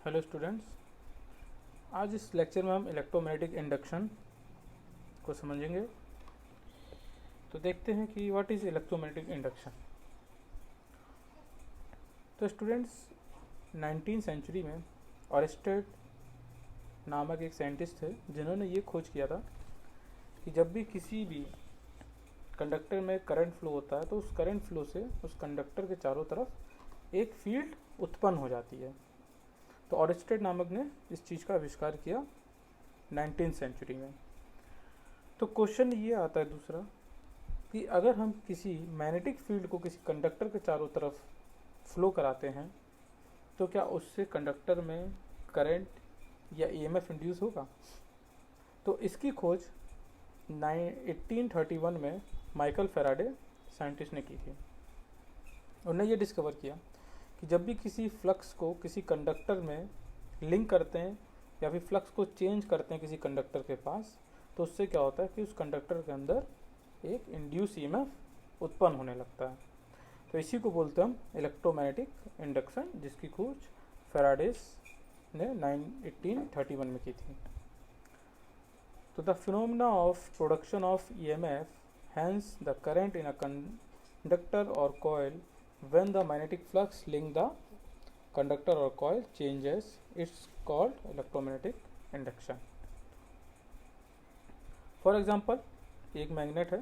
Hello students, आज इस lecture में हम इलेक्ट्रोमैग्नेटिक इंडक्शन को समझेंगे। तो देखते हैं कि व्हाट इज़ इलेक्ट्रोमैग्नेटिक इंडक्शन। तो स्टूडेंट्स, 19वीं सेंचुरी में ऑरेस्टेड नामक एक साइंटिस्ट थे जिन्होंने ये खोज किया था कि जब भी किसी भी कंडक्टर में करंट फ्लो होता है तो उस करंट फ्लो से उस कंडक्टर के चारों तरफ एक फील्ड उत्पन्न हो जाती है। तो ऑरेस्टेड नामक ने इस चीज़ का आविष्कार किया 19वीं सेंचुरी में। तो क्वेश्चन ये आता है दूसरा कि अगर हम किसी मैग्नेटिक फील्ड को किसी कंडक्टर के चारों तरफ फ्लो कराते हैं तो क्या उससे कंडक्टर में करंट या ईएमएफ इंड्यूस होगा। तो इसकी खोज 1831 में माइकल फैराडे साइंटिस्ट ने की थी। उन्होंने ये डिस्कवर किया कि जब भी किसी फ्लक्स को किसी कंडक्टर में लिंक करते हैं या फिर फ्लक्स को चेंज करते हैं किसी कंडक्टर के पास, तो उससे क्या होता है कि उस कंडक्टर के अंदर एक इंड्यूस ईएमएफ उत्पन्न होने लगता है। तो इसी को बोलते हैं हम इलेक्ट्रोमैग्नेटिक इंडक्शन, जिसकी खोज फैराडेस ने 1831 में की थी। तो the phenomena of production of EMF, hence the current in a conductor और coil when the magnetic flux link the conductor or coil changes, it's called electromagnetic induction. For example, एक magnet है,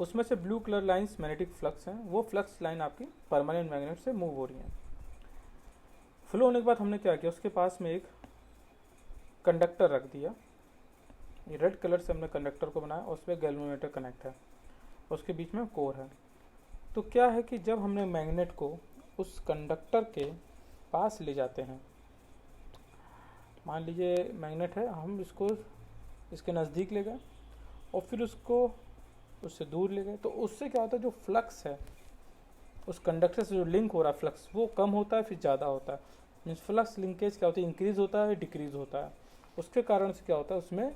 उसमें से blue colour lines magnetic flux हैं। वो flux line आपकी permanent magnet से move हो रही हैं। फ्लो होने के बाद हमने क्या किया, उसके पास में एक कंडक्टर रख दिया। ये रेड कलर से हमने कंडक्टर को बनाया और उस पर गैल्वेनोमीटर कनेक्ट है, उसके बीच में कोर है। तो क्या है कि जब हमने मैग्नेट को उस कंडक्टर के पास ले जाते हैं, मान लीजिए मैग्नेट है, हम इसको इसके नज़दीक ले गए और फिर उसको उससे दूर ले गए, तो उससे क्या होता है, जो फ्लक्स है उस कंडक्टर से जो लिंक हो रहा है फ्लक्स, वो कम होता है फिर ज़्यादा होता है। मीन्स फ्लक्स लिंकेज क्या होती है, इंक्रीज़ होता है डिक्रीज़ होता है। उसके कारण से क्या होता है, उसमें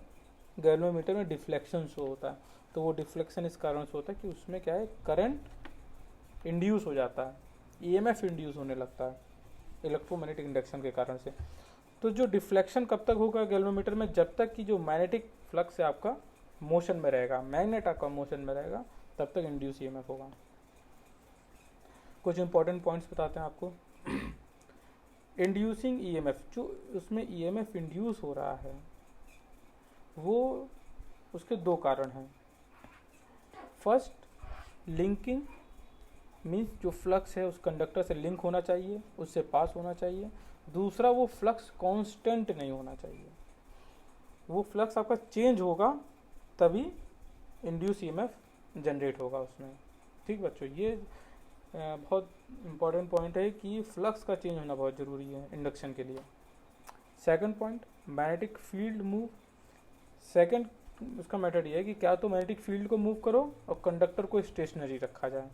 गैल्वेनोमीटर में डिफ्लेक्शन शो होता है। तो वो डिफ्लेक्शन इस कारण से होता है कि उसमें क्या है, करंट इंड्यूस हो जाता है, ईएमएफ इंड्यूस होने लगता है इलेक्ट्रोमैग्नेटिक इंडक्शन के कारण से। तो जो डिफ्लेक्शन कब तक होगा गैल्वेनोमीटर में, जब तक कि जो मैग्नेटिक फ्लक्स है आपका मोशन में रहेगा, मैग्नेट आपका मोशन में रहेगा, तब तक इंड्यूस ईएमएफ होगा। कुछ इंपॉर्टेंट पॉइंट्स बताते हैं आपको। इंड्यूसिंग ईएमएफ, जो उसमें ईएमएफ इंड्यूस हो रहा है वो उसके दो कारण हैं। फर्स्ट, लिंकिंग, मीन्स जो फ्लक्स है उस कंडक्टर से लिंक होना चाहिए, उससे पास होना चाहिए। दूसरा, वो फ्लक्स कांस्टेंट नहीं होना चाहिए, वो फ्लक्स आपका चेंज होगा तभी इंड्यूस ईएमएफ जनरेट होगा उसमें। ठीक बच्चों, ये बहुत इंपॉर्टेंट पॉइंट है कि फ्लक्स का चेंज होना बहुत ज़रूरी है इंडक्शन के लिए। Second point, magnetic field move. Second उसका मेथड ये है कि क्या तो मैग्नेटिक फील्ड को मूव करो और कंडक्टर को स्टेशनरी रखा जाए,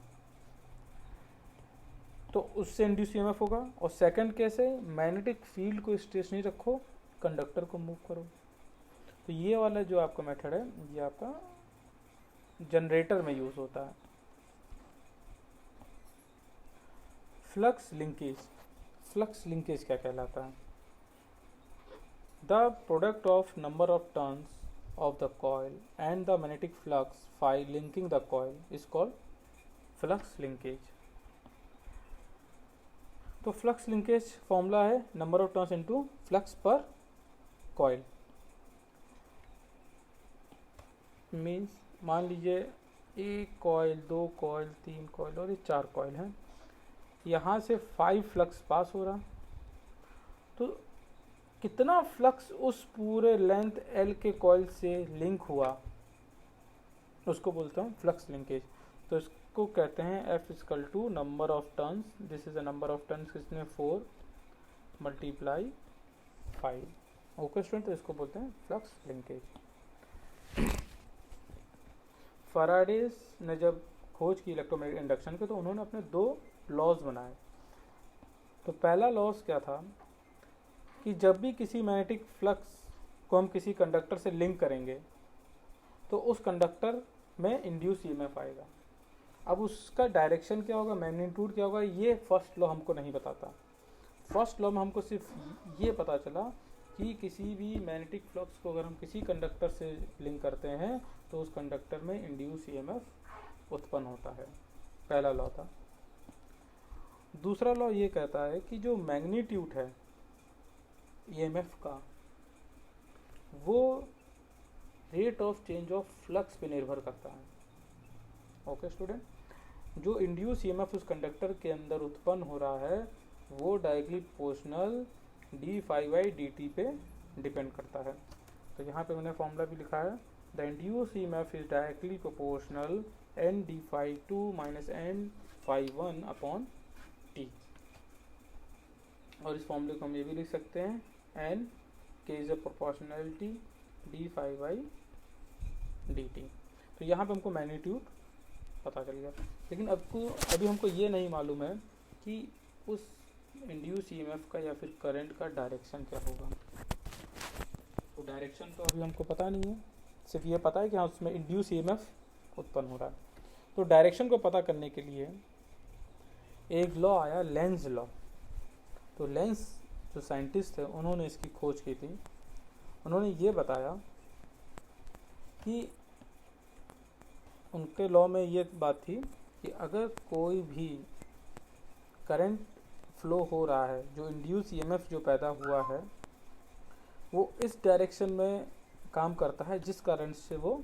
तो उससे इंड्यूस ईएमएफ होगा। और सेकंड केस है, मैग्नेटिक फील्ड को स्टेशनरी रखो, कंडक्टर को मूव करो। तो ये वाला जो आपका मेथड है ये आपका जनरेटर में यूज होता है। फ्लक्स लिंकेज, फ्लक्स लिंकेज क्या कहलाता है, the product of number of turns of the coil and the magnetic flux phi linking the coil is called flux linkage. तो फ्लक्स लिंकेज फॉर्मूला है number of turns into flux per coil. Means मान लीजिए एक coil, दो coil, तीन coil और ये चार कॉइल हैं, यहाँ से 5 फ्लक्स पास हो रहा, तो कितना फ्लक्स उस पूरे लेंथ एल के कॉइल से लिंक हुआ उसको बोलते हैं फ्लक्स लिंकेज। तो इसको कहते हैं F equal to number of turns, this is a number of turns किसने 4 मल्टीप्लाई 5। ओके स्टूडेंट, तो इसको बोलते हैं फ्लक्स लिंकेज। फैराडेस ने जब खोज की इलेक्ट्रोमैग्नेटिक इंडक्शन के, तो उन्होंने अपने दो लॉज बनाए। तो पहला लॉज क्या था कि जब भी किसी मैग्नेटिक फ्लक्स को हम किसी कंडक्टर से लिंक करेंगे तो उस कंडक्टर में इंड्यूस ईएमएफ आएगा। अब उसका डायरेक्शन क्या होगा, मैग्नीट्यूड क्या होगा, ये फर्स्ट लॉ हमको नहीं बताता। फर्स्ट लॉ में हमको सिर्फ ये पता चला कि किसी भी मैग्नेटिक फ्लक्स को अगर हम किसी कंडक्टर से लिंक करते हैं तो उस कंडक्टर में इंड्यूस ईएमएफ उत्पन्न होता है, पहला लॉ था। दूसरा लॉ ये कहता है कि जो मैग्नीट्यूड है ईएमएफ का वो rate of change of flux पे निर्भर करता है। ओके स्टूडेंट, जो इंड्यूस ईएमएफ उस कंडक्टर के अंदर उत्पन्न हो रहा है वो directly proportional d phi by d t पे डिपेंड करता है। तो यहाँ पे मैंने फॉर्मूला भी लिखा है, the induce EMF is directly proportional N d phi two minus N phi one upon T. और इस फॉर्मूले को हम ये भी लिख सकते हैं, N K is a proportionality d phi by d t. तो यहाँ पे हमको मैग्नीट्यूड पता चल गया, लेकिन अभी हमको ये नहीं मालूम है कि उस इंड्यूस ईएमएफ का या फिर करंट का डायरेक्शन क्या होगा। तो डायरेक्शन तो अभी हमको पता नहीं है, सिर्फ ये पता है कि हाँ उसमें इंड्यूस ईएमएफ उत्पन्न हो रहा है। तो डायरेक्शन को पता करने के लिए एक लॉ आया, लेंज लॉ। तो लेंज जो साइंटिस्ट थे उन्होंने इसकी खोज की थी। उन्होंने ये बताया कि उनके लॉ में ये बात थी कि अगर कोई भी करंट फ्लो हो रहा है, जो इंड्यूस ईएमएफ जो पैदा हुआ है वो इस डायरेक्शन में काम करता है जिस कारण से वो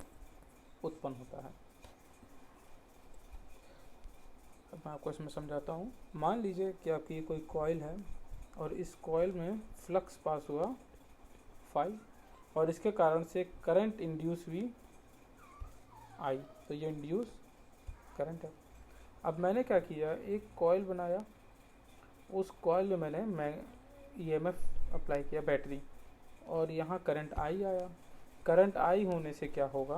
उत्पन्न होता है। अब मैं आपको इसमें समझाता हूँ। मान लीजिए कि आपकी कोई कॉइल है और इस कॉइल में फ्लक्स पास हुआ फाई और इसके कारण से करंट इंड्यूस हुई आई, तो ये इंड्यूस करंट है। अब मैंने क्या किया, एक कॉइल बनाया, उस कॉइल में मैंने ईएमएफ अप्लाई किया बैटरी, और यहाँ करंट आई आया। करंट आई होने से क्या होगा,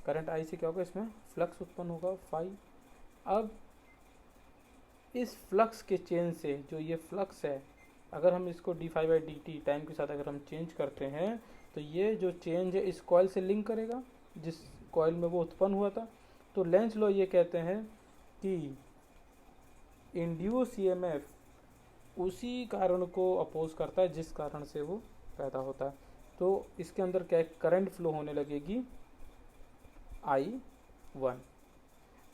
करंट आई से क्या होगा, इसमें फ्लक्स उत्पन्न होगा फाई। अब इस फ्लक्स के चेंज से जो ये फ्लक्स है, अगर हम इसको d phi by d t time के साथ अगर हम चेंज करते हैं तो ये जो चेंज है इस कॉइल से लिंक करेगा जिस कॉइल में वो उत्पन्न हुआ था। तो लेंज लॉ ये कहते हैं कि इंड्यूस ईएमएफ उसी कारण को अपोज करता है जिस कारण से वो पैदा होता है। तो इसके अंदर क्या करंट फ्लो होने लगेगी I1।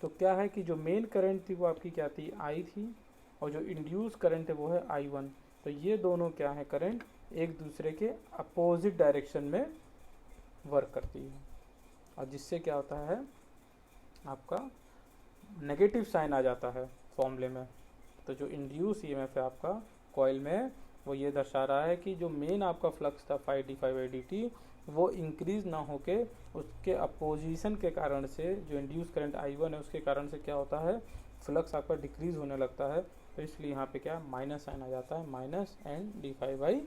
तो क्या है कि जो मेन करंट थी वो आपकी क्या थी, I थी, और जो इंड्यूस करंट है वो है I1। तो ये दोनों क्या है, करंट एक दूसरे के अपोजिट डायरेक्शन में वर्क करती है, और जिससे क्या होता है आपका नेगेटिव साइन आ जाता है फॉर्मूले में। तो जो इंड्यूस ईएमएफ है आपका कॉइल में वो ये दर्शा रहा है कि जो मेन आपका फ्लक्स था phi d phi by d t वो इंक्रीज ना होके उसके अपोजिशन के कारण से जो इंड्यूस करंट I1 है उसके कारण से क्या होता है, फ्लक्स आपका डिक्रीज होने लगता है। तो इसलिए यहाँ पे क्या माइनस साइन आ जाता है, minus N d phi by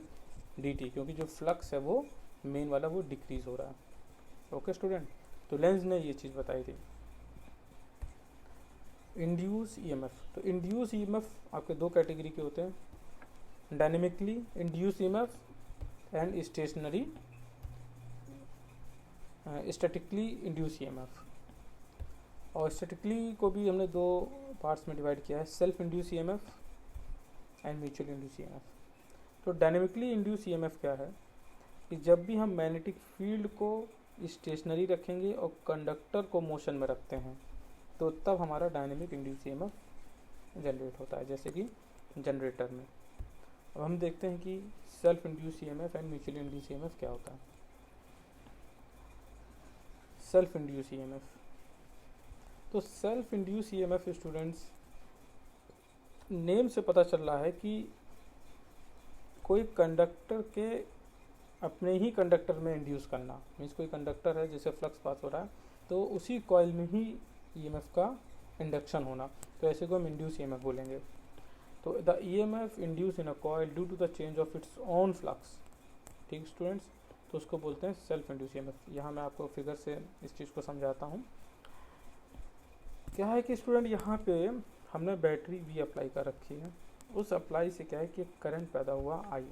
d t, क्योंकि जो फ्लक्स है वो मेन वाला वो डिक्रीज हो रहा है। ओके स्टूडेंट, तो लेंज ने ये चीज़ बताई थी। इंड्यूस ईएमएफ, तो इंड्यूस ईएमएफ आपके दो कैटेगरी के होते हैं, dynamically induce EMF and stationary statically induce EMF. और स्टैटिकली को भी हमने दो पार्ट्स में डिवाइड किया है, self induce EMF and mutual induce EMF. तो डायनेमिकली इंड्यूस ईएमएफ क्या है कि जब भी हम मैग्नेटिक फील्ड को स्टेशनरी रखेंगे और कंडक्टर को मोशन में रखते हैं तो तब हमारा डायनेमिक इंड्यूस ईएमएफ जनरेट होता है, जैसे कि जनरेटर में। अब हम देखते हैं कि self induce EMF and mutual induce EMF क्या होता है। सेल्फ इंड्यूस ईएमएफ, तो self induce EMF students name से पता चल रहा है कि कोई कंडक्टर के अपने ही कंडक्टर में इंड्यूस करना, मीन्स कोई कंडक्टर है जिसे फ्लक्स पास हो रहा है तो उसी कॉइल में ही ईएमएफ का इंडक्शन होना, तो ऐसे को हम इंड्यूस ईएमएफ बोलेंगे। तो the EMF induce in a coil due to the change of its own flux, ठीक स्टूडेंट्स, तो उसको बोलते हैं सेल्फ इंड्यूस ईएमएफ। यहाँ मैं आपको फिगर से इस चीज़ को समझाता हूँ। क्या है कि स्टूडेंट यहाँ पे हमने बैटरी भी अप्लाई कर रखी है, उस अप्लाई से क्या है कि करंट पैदा हुआ आई,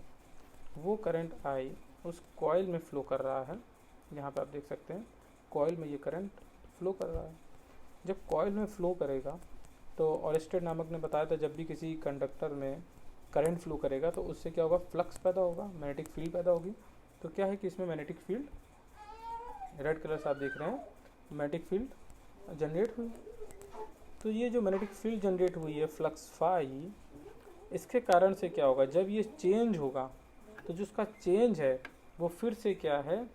वो करंट आई उस कॉइल में फ्लो कर रहा है। यहाँ पे आप देख सकते हैं कॉइल में ये करंट फ्लो कर रहा है। जब कॉइल में फ्लो करेगा तो ऑरेस्टेड नामक ने बताया था जब भी किसी कंडक्टर में करंट फ्लो करेगा तो उससे क्या होगा, फ्लक्स पैदा होगा, मैग्नेटिक फील्ड पैदा होगी। तो क्या है कि इसमें मैग्नेटिक फील्ड, रेड कलर से आप देख रहे हैं, मैग्नेटिक फील्ड जनरेट हुई। तो ये जो मैग्नेटिक फील्ड जनरेट हुई है फ्लक्स फाई, इसके कारण से क्या होगा, जब ये चेंज होगा तो जो उसका चेंज है वो फिर से क्या है,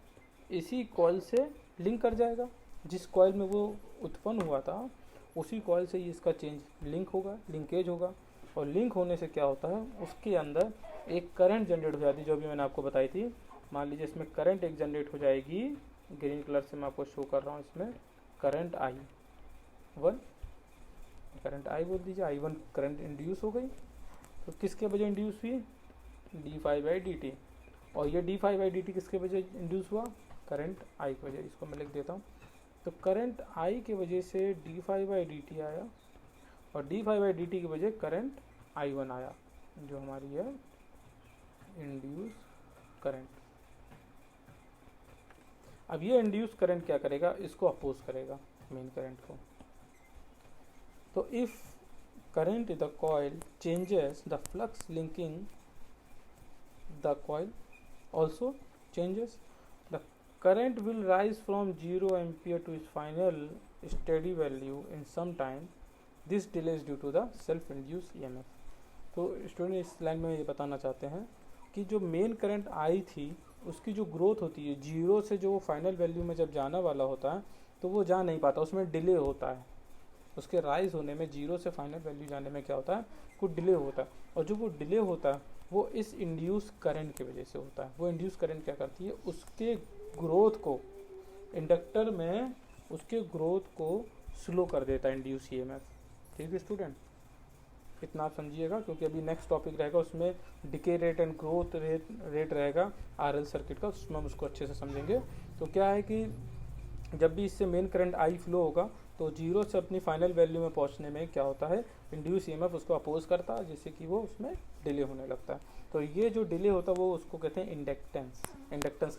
इसी कॉइल से लिंक कर जाएगा। जिस कॉइल में वो उत्पन्न हुआ था उसी कॉइल से ही इसका चेंज लिंक होगा, लिंकेज होगा। और लिंक होने से क्या होता है, उसके अंदर एक करंट जनरेट हो जाती है, जो भी मैंने आपको बताई थी। मान लीजिए इसमें करंट एक जनरेट हो जाएगी, ग्रीन कलर से मैं आपको शो कर रहा हूँ, इसमें करंट I1, करंट I बोल दीजिए, I1 करंट इंड्यूस हो गई। तो किसके वजह इंड्यूस हुई, d∅dt। और ये d∅dt किसके वजह इंड्यूस हुआ, करंट I की वजह। इसको मैं लिख देता हूँ। तो करंट I की वजह से d∅dt आया, और d∅dt की वजह करंट I1 आया, जो हमारी है इंड्यूस करंट। अब ये इंड्यूस करंट क्या करेगा, इसको अपोज करेगा मेन करंट को। तो if current in the coil changes, the flux linking the coil also changes. The current will rise from 0 ampere to its final steady value in some time. This delay is due to the self-induced EMF. तो student इस line में ये बताना चाहते हैं कि जो main current I थी उसकी जो ग्रोथ होती है, जीरो से जो वो फाइनल वैल्यू में जब जाना वाला होता है तो वो जा नहीं पाता, उसमें डिले होता है। उसके राइज होने में, जीरो से फाइनल वैल्यू जाने में क्या होता है, कुछ डिले होता है। और जो वो डिले होता है वो इस इंड्यूस करंट की वजह से होता है। वो इंड्यूस करंट क्या करती है, उसके ग्रोथ को, इंडक्टर में उसके ग्रोथ को स्लो कर देता है इंड्यूस ईएमएफ। ठीक है स्टूडेंट, इतना आप समझिएगा, क्योंकि अभी नेक्स्ट टॉपिक रहेगा उसमें decay rate and growth rate रहेगा आरएल सर्किट का, उसमें हम उसको अच्छे से समझेंगे। तो क्या है कि जब भी इससे मेन करंट आई फ्लो होगा तो जीरो से अपनी फाइनल वैल्यू में पहुंचने में क्या होता है, इंड्यूस ईएमएफ उसको अपोज करता है, जिससे कि वो उसमें डिले होने लगता है। तो ये जो डिले होता है वो उसको कहते हैं इंडक्टेंस। इंडक्टेंस